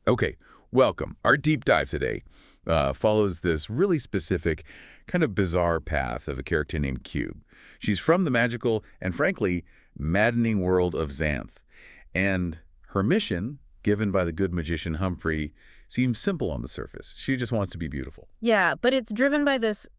Okay, welcome. Our deep dive today follows this really specific, kind of bizarre path of a character named Cube. She's from the magical and, frankly, maddening world of Xanth. And her mission, given by the good magician Humphrey, seems simple on the surface. She just wants to be beautiful. Yeah, but it's driven by this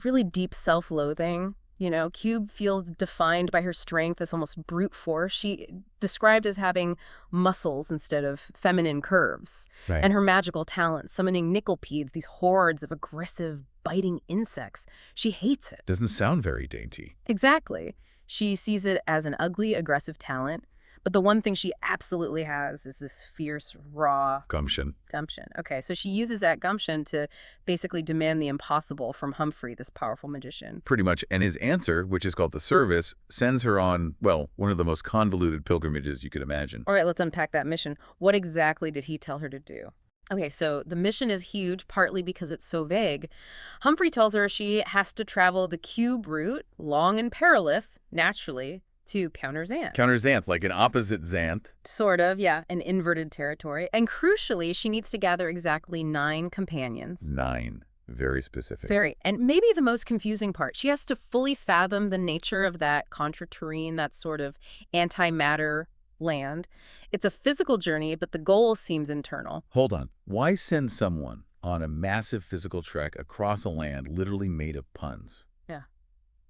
really deep self-loathing. You know, Cube feels defined by her strength as almost brute force. She described as having muscles instead of feminine curves. Right. And her magical talent, summoning nickelpedes, these hordes of aggressive, biting insects. She hates it. Doesn't sound very dainty. Exactly. She sees it as an ugly, aggressive talent. But the one thing she absolutely has is this fierce, raw Gumption. gumption. Okay, so she uses that gumption to basically demand the impossible from Humphrey, this powerful magician. Pretty much. And his answer, which is called the service, sends her on, well, one of the most convoluted pilgrimages you could imagine. All right, let's unpack that mission. What exactly did he tell her to do? Okay, so the mission is huge, partly because it's so vague. Humphrey tells her she has to travel the cube route, long and perilous, naturally, to Counter Xanth. Counter Xanth, like an opposite Xanth. Sort of, yeah, an inverted territory. And crucially, she needs to gather exactly 9 companions. 9. Very specific. Very. And maybe the most confusing part, she has to fully fathom the nature of that contraterrene, that sort of antimatter land. It's a physical journey, but the goal seems internal. Hold on. Why send someone on a massive physical trek across a land literally made of puns? Yeah.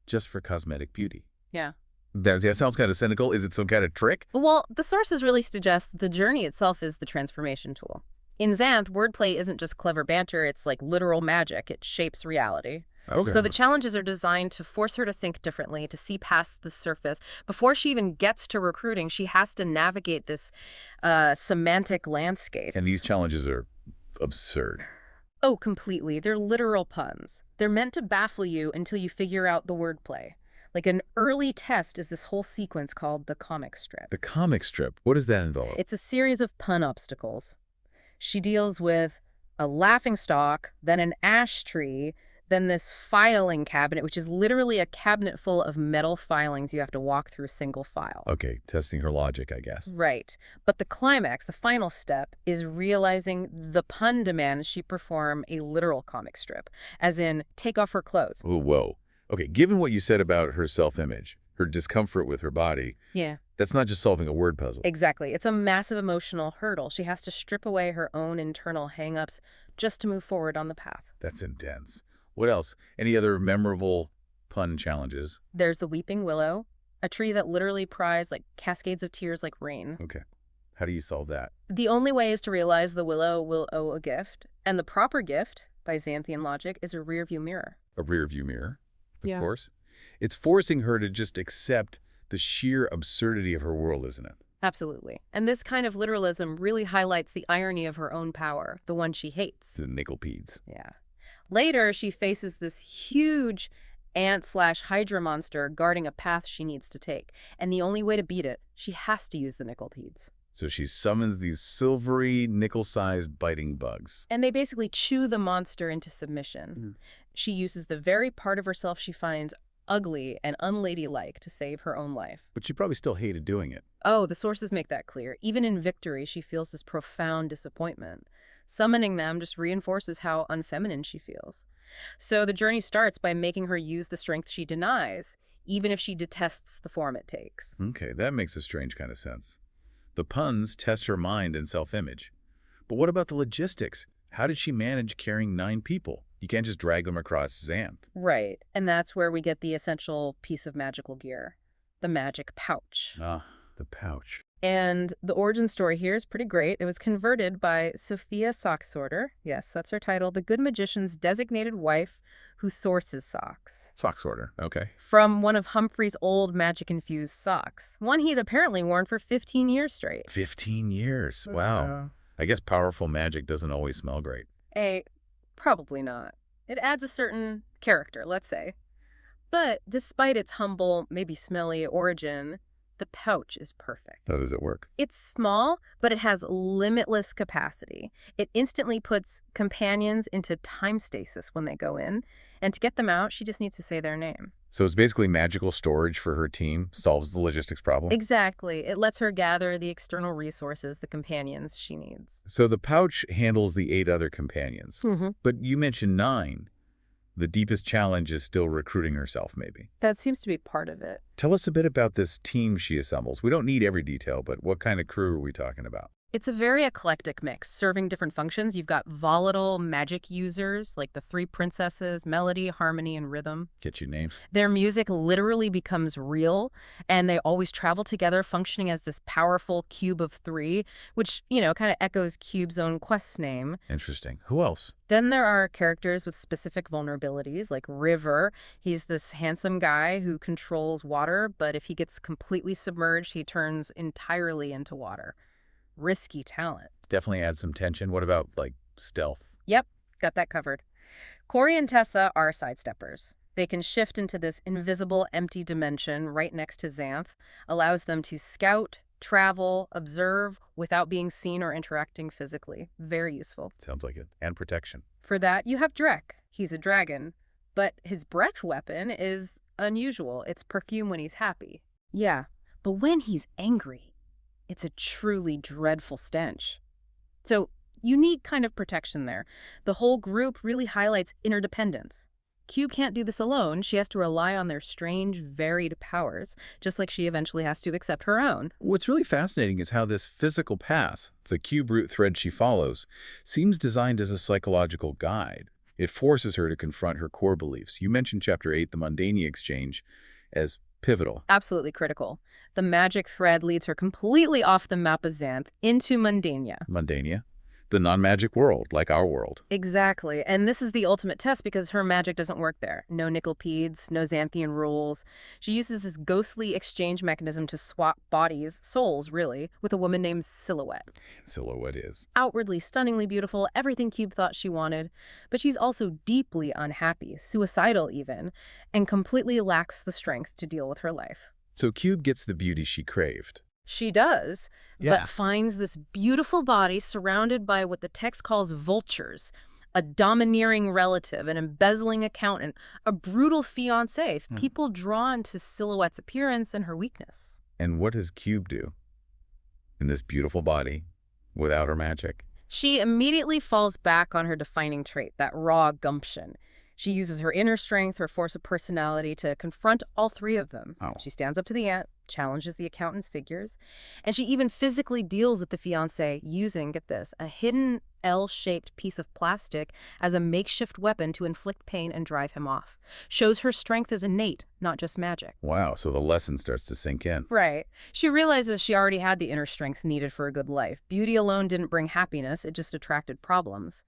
Just for cosmetic beauty. Yeah. That sounds kind of cynical. Is it some kind of trick? Well, the sources really suggest the journey itself is the transformation tool. In Xanth, wordplay isn't just clever banter, it's like literal magic. It shapes reality. Okay. So the challenges are designed to force her to think differently, to see past the surface. Before she even gets to recruiting, she has to navigate this semantic landscape. And these challenges are absurd. Oh, completely. They're literal puns. They're meant to baffle you until you figure out the wordplay. Like an early test is this whole sequence called the comic strip. The comic strip, what does that involve? It's a series of pun obstacles. She deals with a laughingstock, then an ash tree, then this filing cabinet, which is literally a cabinet full of metal filings you have to walk through single file. Okay, testing her logic, I guess. Right. But the climax, the final step, is realizing the pun demands she perform a literal comic strip, as in take off her clothes. Oh, whoa. Okay, given what you said about her self-image, her discomfort with her body, Yeah. that's not just solving a word puzzle. Exactly. It's a massive emotional hurdle. She has to strip away her own internal hang-ups just to move forward on the path. That's intense. What else? Any other memorable pun challenges? There's the weeping willow, a tree that literally cries like cascades of tears like rain. Okay. How do you solve that? The only way is to realize the willow will owe a gift, and the proper gift, by Xanthian logic, is a rearview mirror. A rear view mirror, of Yeah. course. It's forcing her to just accept the sheer absurdity of her world, isn't it? Absolutely. And this kind of literalism really highlights the irony of her own power, the one she hates. The nickelpedes. Yeah. Later, she faces this huge ant/hydra monster guarding a path she needs to take. And the only way to beat it, she has to use the nickelpedes. So she summons these silvery, nickel-sized biting bugs. And they basically chew the monster into submission. She uses the very part of herself she finds ugly and unladylike to save her own life. But she probably still hated doing it. Oh, the sources make that clear. Even in victory, she feels this profound disappointment. Summoning them just reinforces how unfeminine she feels. So the journey starts by making her use the strength she denies, even if she detests the form it takes. Okay, that makes a strange kind of sense. The puns test her mind and self-image. But what about the logistics? How did she manage carrying 9 people? You can't just drag them across Xanth. Right, and that's where we get the essential piece of magical gear, the magic pouch. Ah, the pouch. And the origin story here is pretty great. It was converted by Sophia Socksorter. Yes, that's her title. The good magician's designated wife who sources socks. Sock sorter, okay. From one of Humphrey's old magic-infused socks. One he'd apparently worn for 15 years straight. 15 years, wow. I guess powerful magic doesn't always smell great. Probably not. It adds a certain character, let's say. But despite its humble, maybe smelly origin, The pouch is perfect. How does it work? It's small, but it has limitless capacity. It instantly puts companions into time stasis when they go in, and to get them out, she just needs to say their name. So it's basically magical storage for her team, solves the logistics problem? Exactly. It lets her gather the external resources, the companions she needs. So the pouch handles the 8 other companions. Mm-hmm. But you mentioned 9. The deepest challenge is still recruiting herself, maybe. That seems to be part of it. Tell us a bit about this team she assembles. We don't need every detail, but what kind of crew are we talking about? It's a very eclectic mix, serving different functions. You've got volatile magic users, like the 3 princesses, melody, harmony, and rhythm. Get you names. Their music literally becomes real, and they always travel together, functioning as this powerful cube of 3, which, kind of echoes Cube's own quest's name. Interesting. Who else? Then there are characters with specific vulnerabilities, like River. He's this handsome guy who controls water, but if he gets completely submerged, he turns entirely into water. Risky talent. Definitely add some tension. What about, stealth? Yep, got that covered. Corey and Tessa are sidesteppers. They can shift into this invisible, empty dimension right next to Xanth, allows them to scout, travel, observe, without being seen or interacting physically. Very useful. Sounds like it. And protection. For that, you have Drek. He's a dragon, but his breath weapon is unusual. It's perfume when he's happy. Yeah, but when he's angry, it's a truly dreadful stench. So, unique kind of protection there. The whole group really highlights interdependence. Cube can't do this alone. She has to rely on their strange, varied powers, just like she eventually has to accept her own. What's really fascinating is how this physical path, the cube root thread she follows, seems designed as a psychological guide. It forces her to confront her core beliefs. You mentioned Chapter 8, the Mundania exchange, as pivotal. Absolutely critical. The magic thread leads her completely off the map of Xanth into Mundania. Mundania? The non-magic world, like our world. Exactly. And this is the ultimate test because her magic doesn't work there. No Nickelpedes, no Xanthian rules. She uses this ghostly exchange mechanism to swap bodies, souls really, with a woman named Silhouette. Silhouette is. Outwardly stunningly beautiful, everything Cube thought she wanted. But she's also deeply unhappy, suicidal even, and completely lacks the strength to deal with her life. So Cube gets the beauty she craved. She does, but finds this beautiful body surrounded by what the text calls vultures, a domineering relative, an embezzling accountant, a brutal fiancé, people drawn to Silhouette's appearance and her weakness. And what does Cube do in this beautiful body without her magic? She immediately falls back on her defining trait, that raw gumption. She uses her inner strength, her force of personality to confront all 3 of them. Oh. She stands up to the ant, challenges the accountant's figures, and she even physically deals with the fiancé using, get this, a hidden L-shaped piece of plastic as a makeshift weapon to inflict pain and drive him off. Shows her strength is innate, not just magic. Wow, so the lesson starts to sink in. Right. She realizes she already had the inner strength needed for a good life. Beauty alone didn't bring happiness, it just attracted problems.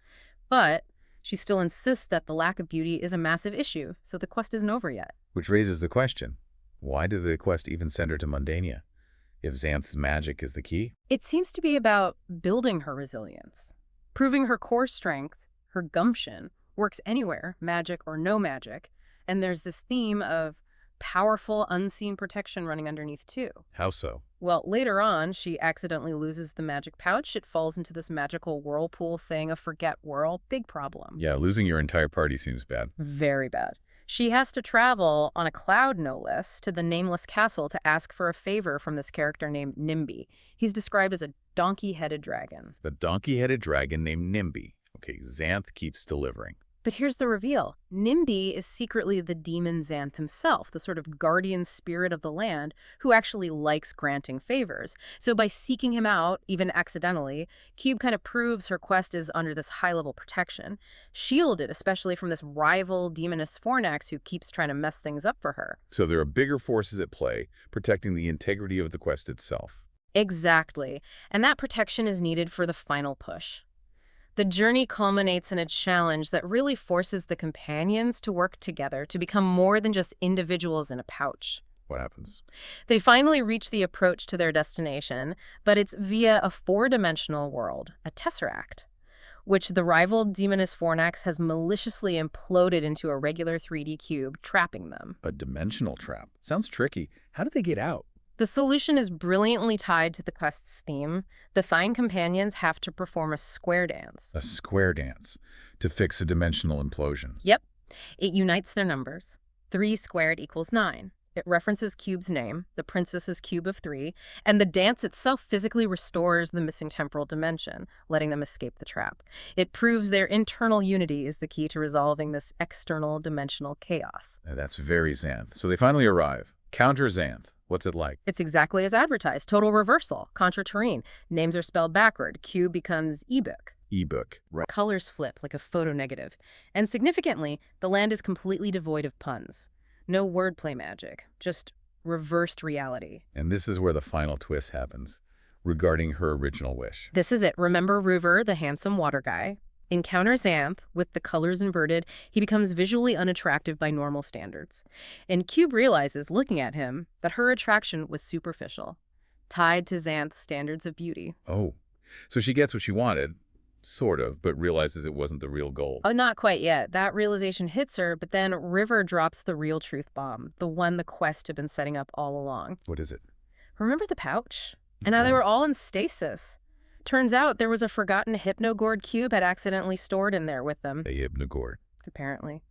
But she still insists that the lack of beauty is a massive issue, so the quest isn't over yet. Which raises the question, why did the quest even send her to Mundania, if Xanth's magic is the key? It seems to be about building her resilience, proving her core strength, her gumption, works anywhere, magic or no magic, and there's this theme of powerful, unseen protection running underneath too. How so? Well, later on, she accidentally loses the magic pouch. It falls into this magical whirlpool thing, a forget whirl. Big problem. Yeah, losing your entire party seems bad. Very bad. She has to travel on a cloud, no less, to the nameless castle to ask for a favor from this character named Nimby. He's described as a donkey-headed dragon. The donkey-headed dragon named Nimby. Okay, Xanth keeps delivering. But here's the reveal. Nimby is secretly the demon Xanth himself, the sort of guardian spirit of the land who actually likes granting favors. So by seeking him out, even accidentally, Cube kind of proves her quest is under this high-level protection, shielded especially from this rival demoness Fornax who keeps trying to mess things up for her. So there are bigger forces at play, protecting the integrity of the quest itself. Exactly. And that protection is needed for the final push. The journey culminates in a challenge that really forces the companions to work together to become more than just individuals in a pouch. What happens? They finally reach the approach to their destination, but it's via a 4-dimensional world, a tesseract, which the rival demoness Fornax has maliciously imploded into a regular 3D cube, trapping them. A dimensional trap. Sounds tricky. How do they get out? The solution is brilliantly tied to the quest's theme. The fine companions have to perform a square dance. A square dance to fix a dimensional implosion. Yep. It unites their numbers. 3 squared equals 9. It references Cube's name, the princess's cube of 3, and the dance itself physically restores the missing temporal dimension, letting them escape the trap. It proves their internal unity is the key to resolving this external dimensional chaos. That's very Xanth. So they finally arrive. Counter Xanth. What's it like? It's exactly as advertised. Total reversal. Contra terrain. Names are spelled backward. Cube becomes ebook. Ebook. Right. Colors flip like a photo negative. And significantly, the land is completely devoid of puns. No wordplay magic, just reversed reality. And this is where the final twist happens, regarding her original wish. This is it. Remember Ruver, the handsome water guy? In Counter Xanth, with the colors inverted, he becomes visually unattractive by normal standards. And Cube realizes, looking at him, that her attraction was superficial, tied to Xanth's standards of beauty. Oh, so she gets what she wanted, sort of, but realizes it wasn't the real goal. Oh, not quite yet. That realization hits her, but then River drops the real truth bomb, the one the quest had been setting up all along. What is it? Remember the pouch? And how they were all in stasis. Turns out there was a forgotten Hypnogourd cube had accidentally stored in there with them. A Hypnogourd. Apparently.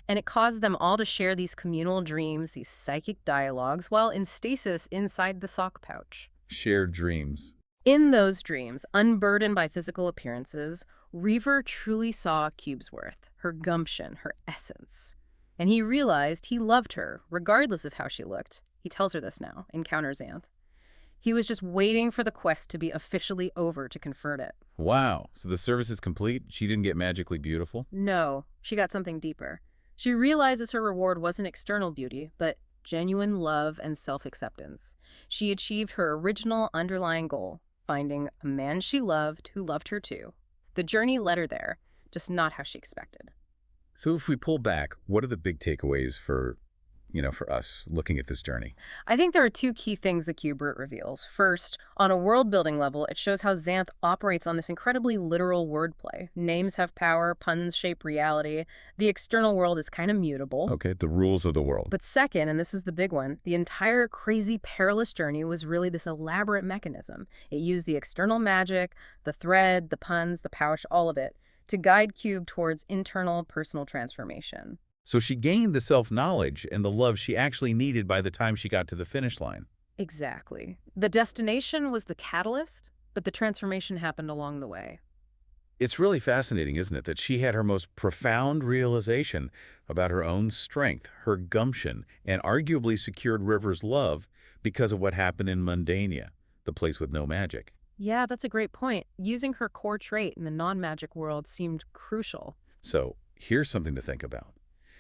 And it caused them all to share these communal dreams, these psychic dialogues, while in stasis inside the sock pouch. Shared dreams. In those dreams, unburdened by physical appearances, Reaver truly saw Cube's worth, her gumption, her essence. And he realized he loved her, regardless of how she looked. He tells her this now, in Counter Xanth. He was just waiting for the quest to be officially over to convert it. Wow. So the service is complete? She didn't get magically beautiful? No, she got something deeper. She realizes her reward wasn't external beauty, but genuine love and self-acceptance. She achieved her original underlying goal, finding a man she loved who loved her too. The journey led her there, just not how she expected. So if we pull back, what are the big takeaways for us looking at this journey? I think there are 2 key things the Cube route reveals. First, on a world-building level, it shows how Xanth operates on this incredibly literal wordplay. Names have power, puns shape reality. The external world is kind of mutable. Okay, the rules of the world. But second, and this is the big one, the entire crazy, perilous journey was really this elaborate mechanism. It used the external magic, the thread, the puns, the pouch, all of it, to guide Cube towards internal personal transformation. So she gained the self-knowledge and the love she actually needed by the time she got to the finish line. Exactly. The destination was the catalyst, but the transformation happened along the way. It's really fascinating, isn't it, that she had her most profound realization about her own strength, her gumption, and arguably secured River's love because of what happened in Mundania, the place with no magic. Yeah, that's a great point. Using her core trait in the non-magic world seemed crucial. So here's something to think about.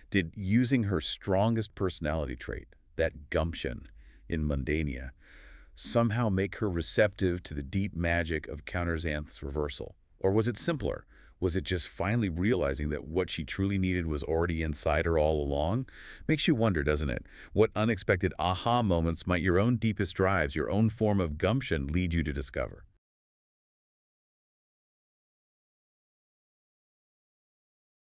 Did using her strongest personality trait, that gumption in Mundania, somehow make her receptive to the deep magic of Counter Xanth's reversal? Or was it simpler? Was it just finally realizing that what she truly needed was already inside her all along? Makes you wonder, doesn't it? What unexpected aha moments might your own deepest drives, your own form of gumption lead you to discover?